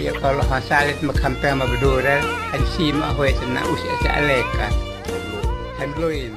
ya kalau hasalit makampe mabdura hadisi ma hoy sana usia sa aleka handloin.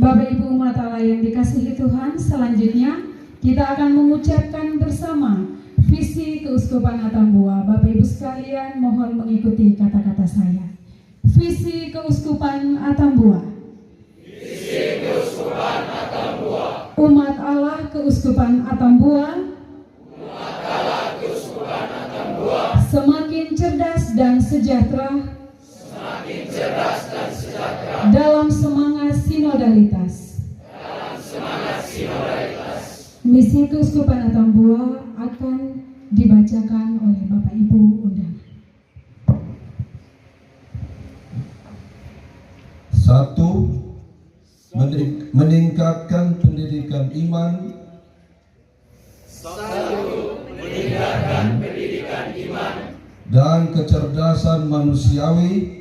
Bapak Ibu umat Allah yang dikasihi Tuhan, selanjutnya kita akan mengucapkan bersama visi Keuskupan Atambua. Bapak Ibu sekalian, mohon mengikuti kata-kata saya. Visi Keuskupan Atambua. Visi Keuskupan Atambua. Umat Allah Keuskupan Atambua. Umat Allah Keuskupan Atambua. Semakin cerdas dan sejahtera. Semakin cerdas dan sejahtera. Dalam semangat sinodalitas. Dalam semangat sinodalitas. Misi Keuskupan Atambua akan dibacakan oleh Bapak Ibu undangan. 1. Meningkatkan pendidikan iman. 1. Meningkatkan pendidikan iman Dan kecerdasan manusiawi.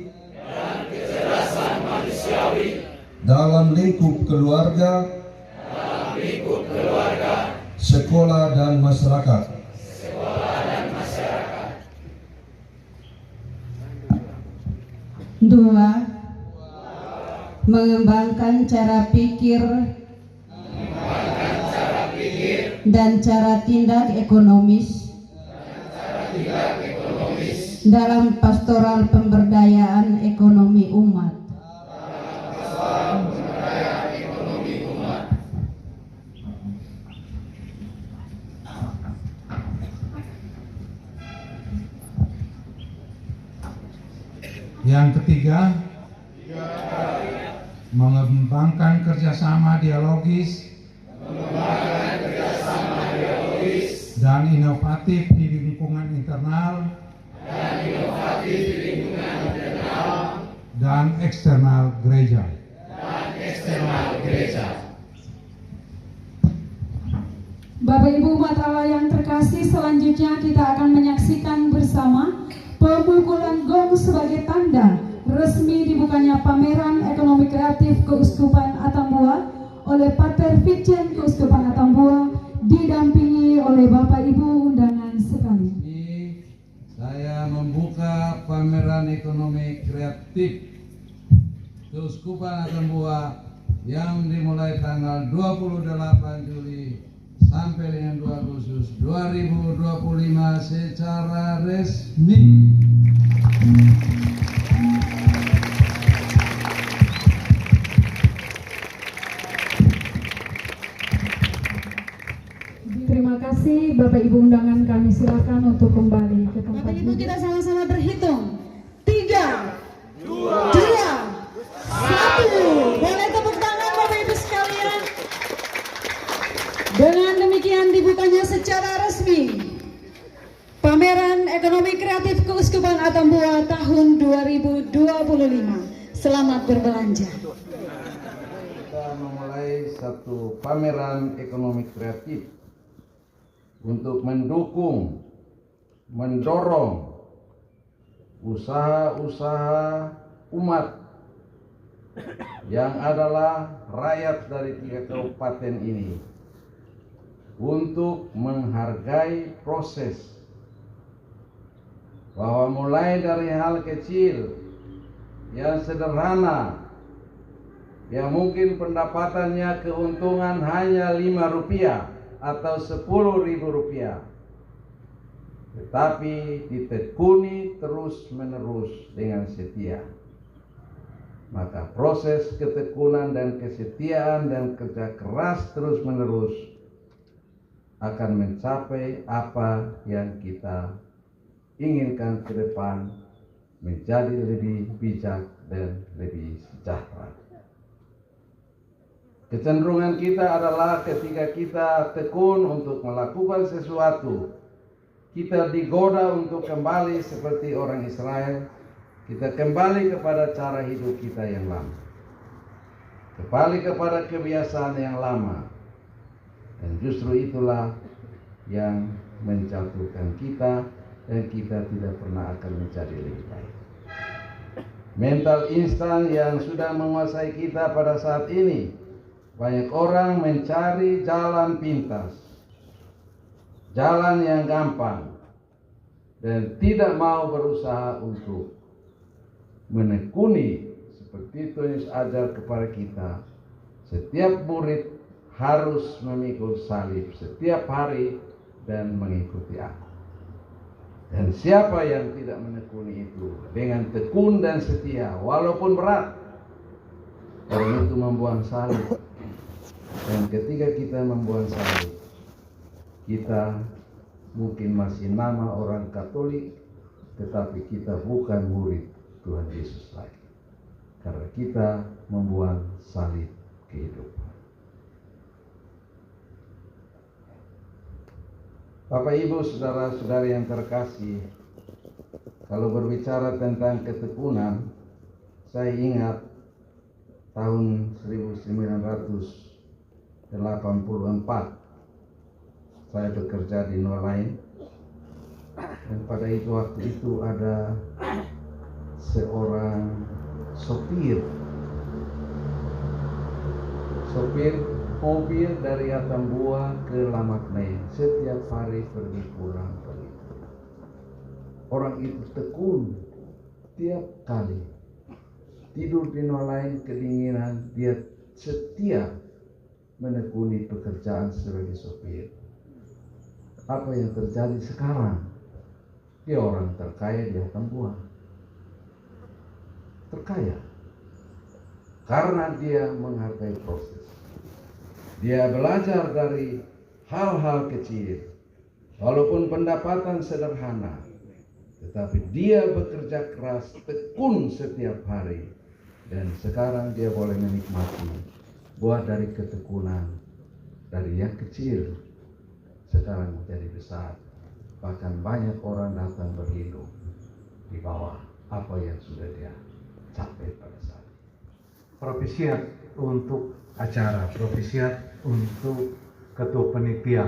Dalam lingkup keluarga, sekolah dan masyarakat. 2. Mengembangkan cara pikir dan cara tindak ekonomis dalam pastoral pemberdayaan ekonomi umat. Yang ketiga, mengembangkan kerjasama dialogis dan inovatif di lingkungan internal dan eksternal gereja. Bapak Ibu umat Allah yang terkasih, selanjutnya kita akan menyaksikan bersama pemukulan gong sebagai tanda resmi dibukanya pameran ekonomi kreatif Keuskupan Atambua oleh Pater Vitjen Keuskupan Atambua didampingi oleh Bapak Ibu undangan sekalian. Saya membuka pameran ekonomi kreatif Keuskupan Atambua yang dimulai tanggal 28 Juli sampai dengan 2 Agustus 2025 secara resmi. Terima kasih Bapak Ibu undangan, kami silakan untuk kembali ke tempat. Bapak Ibu, kita sama-sama berhitung. 3, 2, 1. Boleh tepuk tangan Bapak Ibu sekalian. Dengan demikian dibukanya secara resmi pameran ekonomi kreatif Keuskupan Atambua tahun 2025. Selamat berbelanja. Kita memulai satu pameran ekonomi kreatif untuk mendukung, mendorong usaha-usaha umat yang adalah rakyat dari 3 kabupaten ini untuk menghargai proses bahwa mulai dari hal kecil yang sederhana yang mungkin pendapatannya keuntungan hanya Rp5 atau Rp10.000, tetapi ditekuni terus menerus dengan setia, maka proses ketekunan dan kesetiaan dan kerja keras terus menerus akan mencapai apa yang kita inginkan ke depan, menjadi lebih bijak dan lebih sejahtera. Kecenderungan kita adalah ketika kita tekun untuk melakukan sesuatu, kita digoda untuk kembali seperti orang Israel, kita kembali kepada cara hidup kita yang lama, kembali kepada kebiasaan yang lama. Dan justru itulah yang menjatuhkan kita, dan kita tidak pernah akan menjadi lebih baik. Mental instan yang sudah menguasai kita pada saat ini, banyak orang mencari jalan pintas, jalan yang gampang, dan tidak mau berusaha untuk menekuni seperti Tuhan Yesus ajar kepada kita Setiap murid harus memikul salib setiap hari dan mengikuti aku. Dan siapa yang tidak menekuni itu dengan tekun dan setia, walaupun berat, orang itu membuang salib. Dan ketika kita membuang salib, kita mungkin masih nama orang Katolik, tetapi kita bukan murid Tuhan Yesus lagi. Karena kita membuang salib kehidupan. Bapak, Ibu, saudara-saudari yang terkasih, kalau berbicara tentang ketekunan, saya ingat tahun 1984 saya bekerja di Nolain, dan pada waktu itu ada seorang sopir mobil dari Atambua ke Lamakne, setiap hari pergi pulang. Orang itu tekun, tiap kali tidur di Nolain kedinginan, dia setia menekuni pekerjaan sebagai sopir. Apa yang terjadi sekarang? Dia orang terkaya di Atambua. Terkaya karena dia menghargai proses. Dia belajar dari hal-hal kecil, walaupun pendapatan sederhana, tetapi dia bekerja keras, tekun setiap hari, dan sekarang dia boleh menikmati buah dari ketekunan, dari yang kecil sekarang menjadi besar. Bahkan banyak orang datang berlindung di bawah apa yang sudah dia capai pada saat itu. Propisiat untuk acara, propisiat untuk ketua panitia.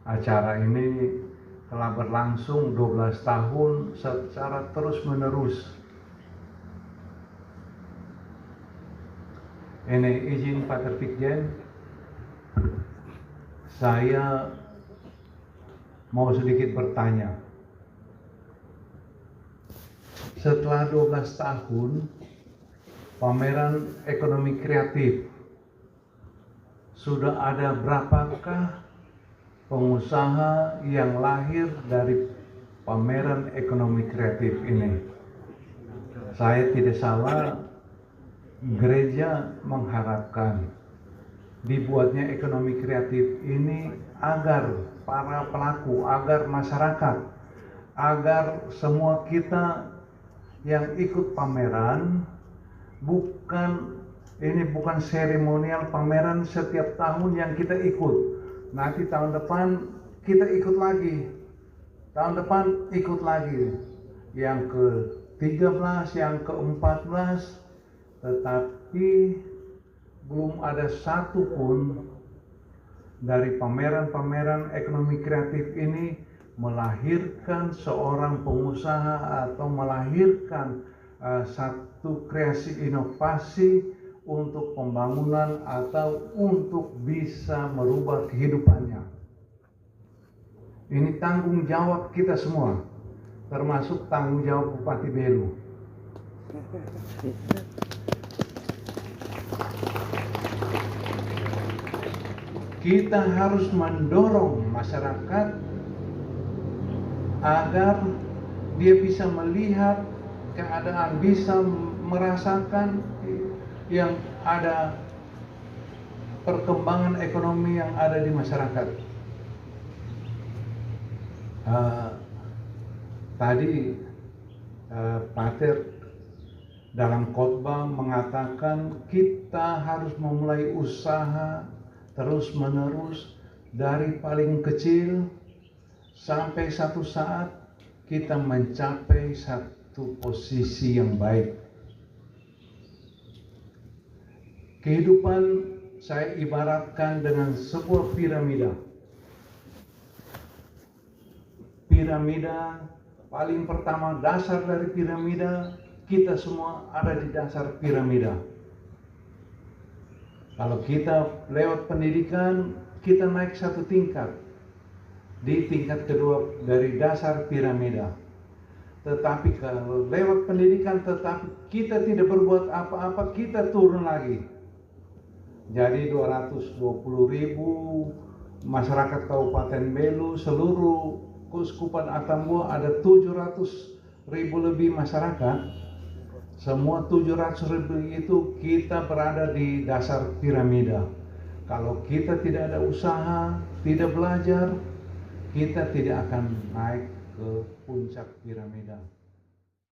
Acara ini telah berlangsung 12 tahun secara terus-menerus. Ini izin Pak Terpikjen, saya mau sedikit bertanya. Setelah 12 tahun pameran ekonomi kreatif, sudah ada berapakah pengusaha yang lahir dari pameran ekonomi kreatif ini? Saya tidak salah, gereja mengharapkan dibuatnya ekonomi kreatif ini agar para pelaku, agar masyarakat, agar semua kita yang ikut pameran, ini bukan seremonial pameran setiap tahun yang kita ikut. Nanti tahun depan kita ikut lagi, tahun depan ikut lagi, yang ke-13, yang ke-14, tetapi belum ada satu pun dari pameran-pameran ekonomi kreatif ini melahirkan seorang pengusaha atau melahirkan satu kreasi inovasi untuk pembangunan atau untuk bisa merubah kehidupannya. Ini tanggung jawab kita semua, termasuk tanggung jawab Bupati Belu. Kita harus mendorong masyarakat agar dia bisa melihat keadaan, bisa merasakan yang ada perkembangan ekonomi yang ada di masyarakat. Tadi Pater dalam khotbah mengatakan kita harus memulai usaha terus-menerus dari paling kecil sampai satu saat kita mencapai satu posisi yang baik. Kehidupan saya ibaratkan dengan sebuah piramida. Piramida paling pertama, dasar dari piramida, kita semua ada di dasar piramida. Kalau kita lewat pendidikan, kita naik satu tingkat. Di tingkat kedua dari dasar piramida. Tetapi kalau lewat pendidikan tetapi kita tidak berbuat apa-apa, kita turun lagi. Jadi 220.000 masyarakat Kabupaten Belu, seluruh Keuskupan Atambua ada 700.000 lebih masyarakat. Semua 700.000 itu kita berada di dasar piramida. Kalau kita tidak ada usaha, tidak belajar, kita tidak akan naik ke puncak piramida.